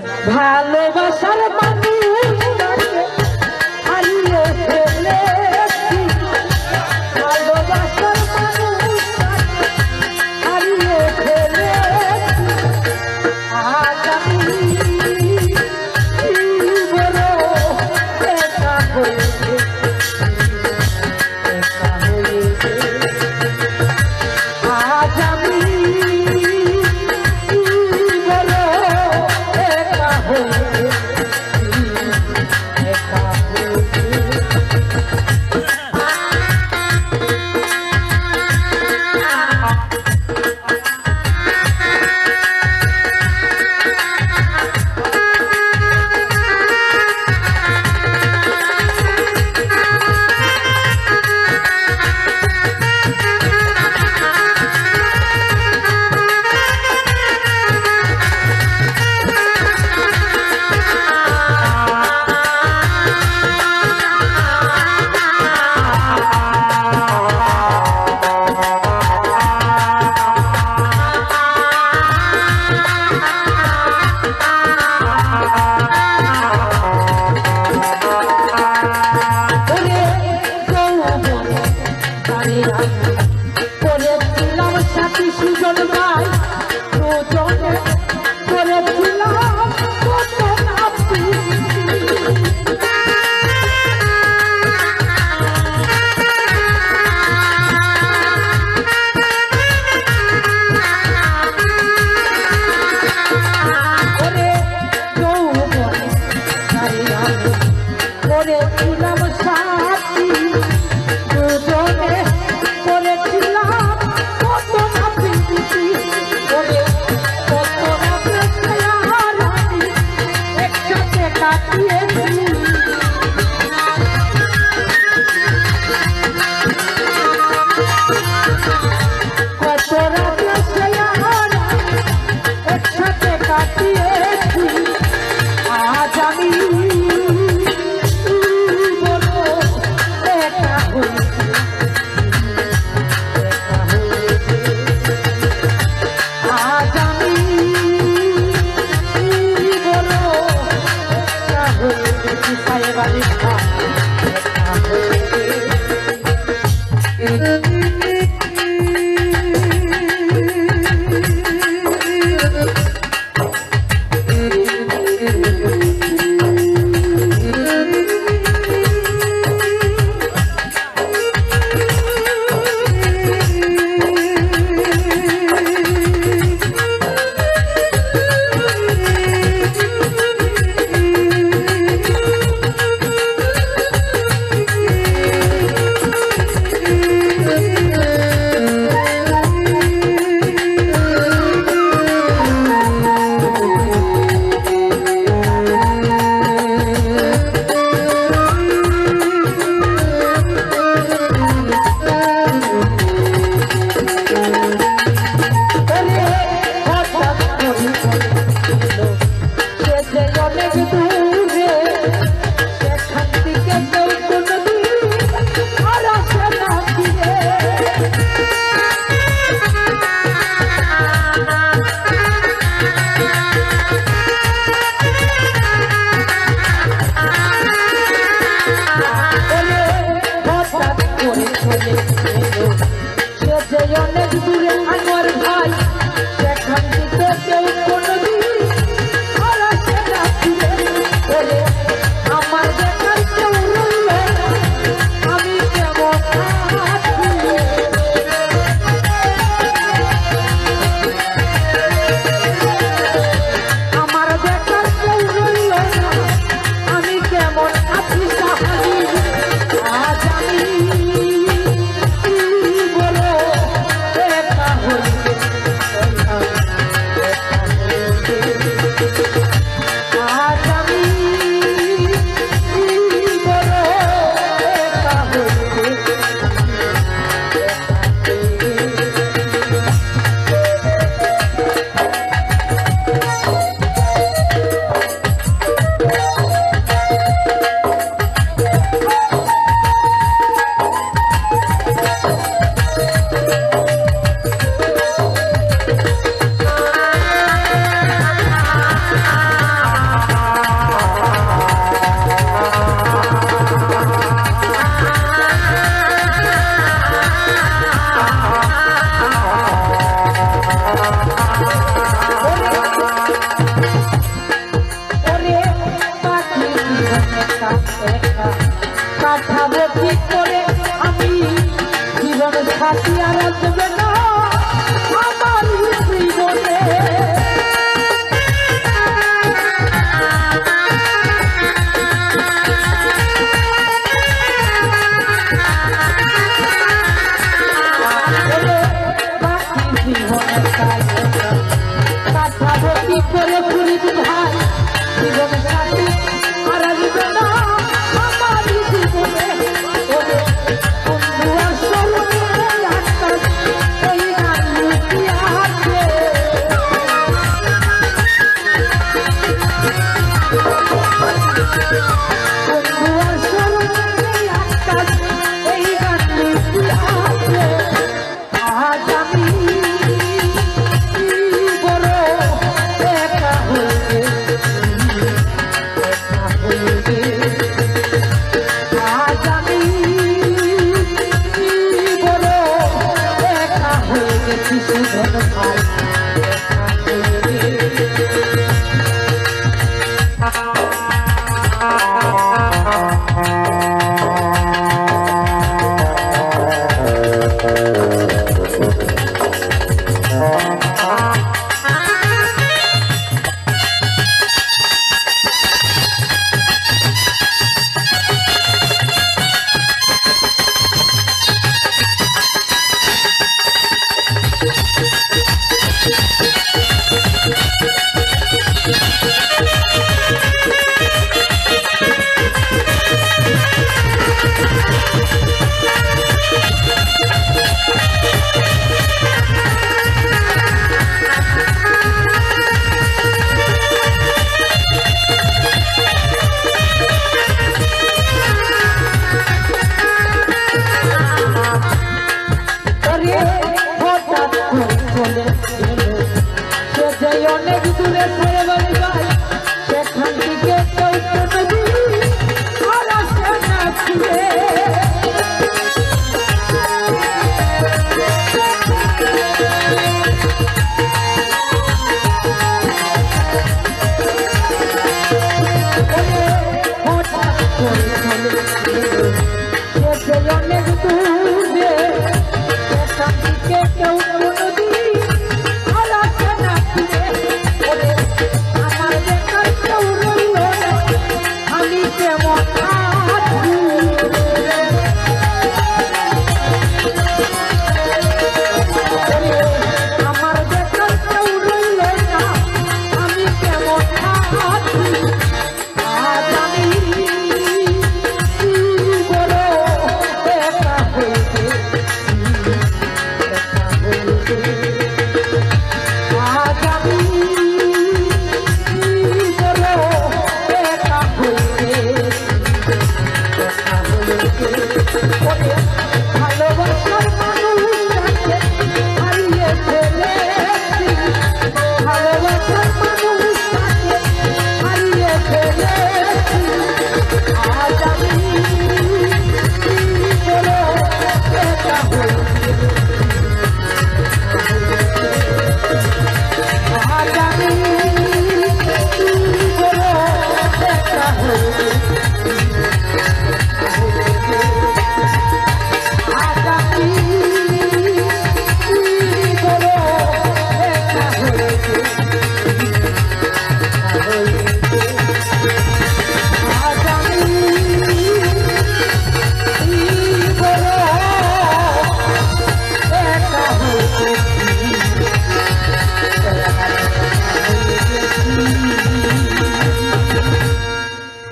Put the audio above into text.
ভালোবাসার মানুষ হারিয়ে ফেলেছি, ভালোবাসার মানুষ হারিয়ে ফেলেছি। আজ আমি বড় একা হয়েছে, একা হয়েছে। আজ আমি বড় একা হয়েছে, একা হয়েছে। করেছিলাম সাথী সুজন ভাই, দুজনে করেছিলাম কত নাতি। করেছিলাম সাথী দুজনে করেছিলাম কত নাতি, কত রাতে ছায়ারানি একসাথে কাটিয়েছি। কত রাতে ছায়ারানি একসাথে কাটিয়েছি। আজ আমি বড় একা হয়েছি, একা হয়েছি। আজ আমি বড় একা হয়েছি। রাতি আর আসবে না আমার জীবনে কাঠাবতি করে পুরিত ভাই জীবন সাথী আর আসবে না আমার জীবনে বন্ধু আসলে আকাশ এই গান লুকিয়ে আছে বন্ধু আসলে আকাশ এই গান লুকিয়ে আছে আজ আমি অনেক দূরে পড়ে বাড়ি যায় সেখান থেকে আর আসে না ফিরে হঠাৎ করে